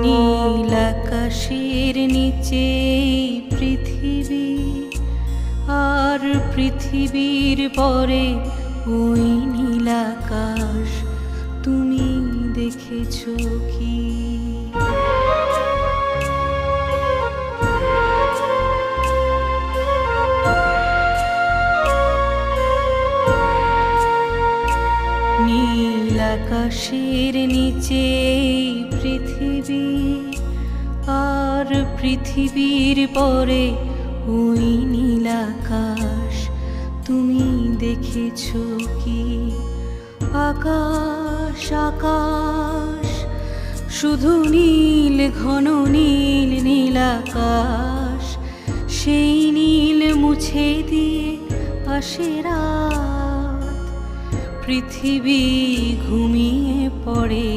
নীল আকাশের নিচে পৃথিবী, আর পৃথিবীর পরে ওই নীল আকাশ তুমি দেখেছো কি? নীল আকাশের নিচে পৃথিবী, আর পৃথিবীর পরে ওই নীল আকাশ তুমি দেখেছো কি? আকাশ আকাশ শুধু নীল, ঘন নীল নীল আকাশ, সেই নীল মুছে দিয়ে আসে রাত, পৃথিবী ঘুমিয়ে পড়ে।